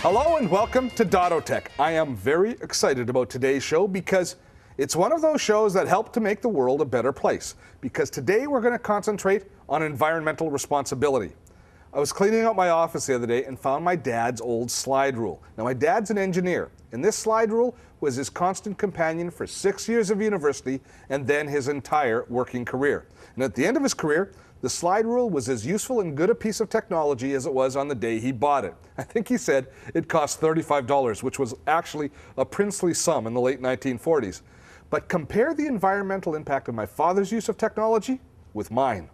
Hello and welcome to Dotto Tech. I am very excited about today's show because it's one of those shows that help to make the world a better place. Because today we're going to concentrate on environmental responsibility. I was cleaning out my office the other day and found my dad's old slide rule. Now, my dad's an engineer, and this slide rule was his constant companion for 6 years of university and then his entire working career. And at the end of his career, the slide rule was as useful and good a piece of technology as it was on the day he bought it. I think he said it cost $35, which was actually a princely sum in the late 1940s. But compare the environmental impact of my father's use of technology with mine.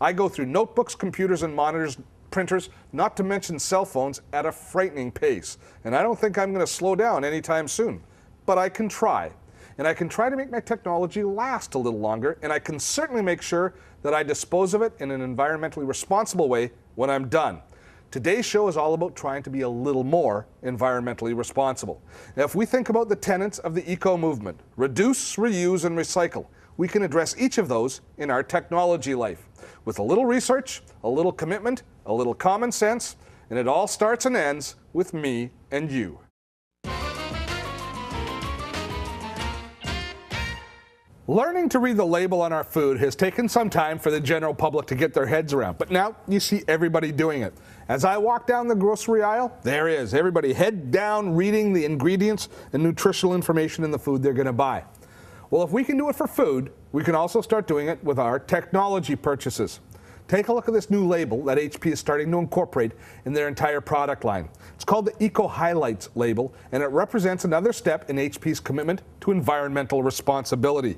I go through notebooks, computers, and monitors, printers, not to mention cell phones, at a frightening pace. And I don't think I'm going to slow down anytime soon. But I can try. And I can try to make my technology last a little longer, and I can certainly make sure that I dispose of it in an environmentally responsible way when I'm done. Today's show is all about trying to be a little more environmentally responsible. Now, if we think about the tenets of the eco movement, reduce, reuse, and recycle, we can address each of those in our technology life. With a little research, a little commitment, a little common sense, and it all starts and ends with me and you. Learning to read the label on our food has taken some time for the general public to get their heads around, but now you see everybody doing it. As I walk down the grocery aisle, there is everybody head down reading the ingredients and nutritional information in the food they're going to buy. Well, if we can do it for food, we can also start doing it with our technology purchases. Take a look at this new label that HP is starting to incorporate in their entire product line. It's called the Eco Highlights label, and it represents another step in HP's commitment to environmental responsibility.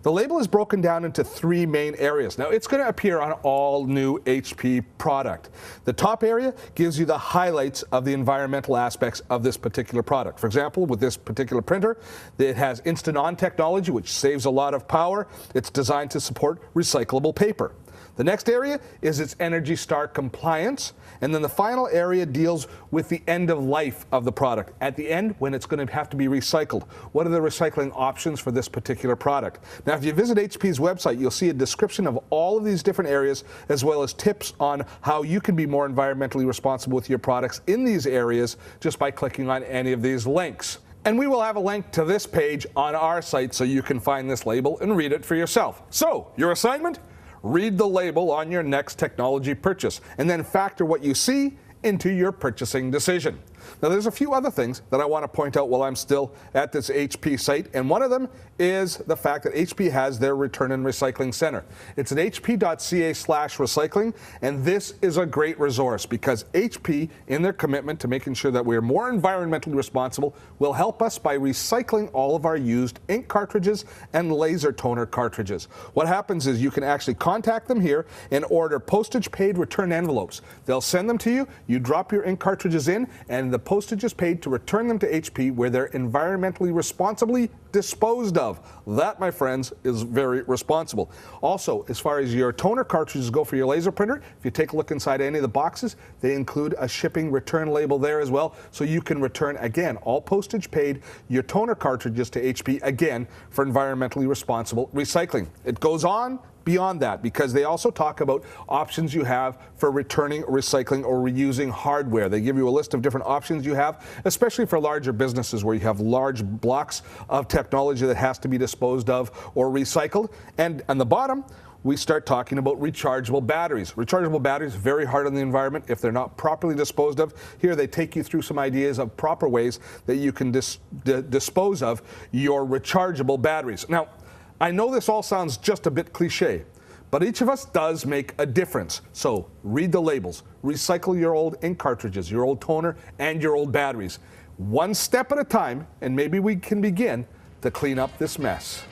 The label is broken down into three main areas. Now, it's going to appear on all new HP product. The top area gives you the highlights of the environmental aspects of this particular product. For example, with this particular printer, it has Instant-On technology, which saves a lot of power. It's designed to support recyclable paper. The next area is its Energy Star compliance, and then the final area deals with the end of life of the product. At the end, when it's going to have to be recycled, what are the recycling options for this particular product? Now, if you visit HP's website, you'll see a description of all of these different areas, as well as tips on how you can be more environmentally responsible with your products in these areas just by clicking on any of these links. And we will have a link to this page on our site so you can find this label and read it for yourself. So, your assignment? Read the label on your next technology purchase, and then factor what you see into your purchasing decision. Now, there's a few other things that I want to point out while I'm still at this HP site, and one of them is the fact that HP has their Return and Recycling Center. It's at hp.ca/recycling, and this is a great resource because HP, in their commitment to making sure that we're more environmentally responsible, will help us by recycling all of our used ink cartridges and laser toner cartridges. What happens is you can actually contact them here and order postage-paid return envelopes. They'll send them to you, you drop your ink cartridges in, and the postage is paid to return them to HP where they're environmentally responsibly disposed of. That, my friends, is very responsible. Also, as far as your toner cartridges go for your laser printer, if you take a look inside any of the boxes, they include a shipping return label there as well, so you can return, again, all postage paid, your toner cartridges to HP, again, for environmentally responsible recycling. It goes on beyond that, because they also talk about options you have for returning, recycling, or reusing hardware. They give you a list of different options you have, especially for larger businesses where you have large blocks of technology that has to be disposed of or recycled. And on the bottom, we start talking about rechargeable batteries. Rechargeable batteries, very hard on the environment if they're not properly disposed of. Here they take you through some ideas of proper ways that you can dispose of your rechargeable batteries. Now, I know this all sounds just a bit cliche, but each of us does make a difference. So read the labels, recycle your old ink cartridges, your old toner, and your old batteries. One step at a time, and maybe we can begin to clean up this mess.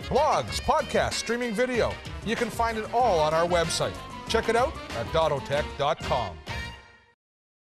Blogs, podcasts, streaming video. You can find it all on our website. Check it out at dottotech.com.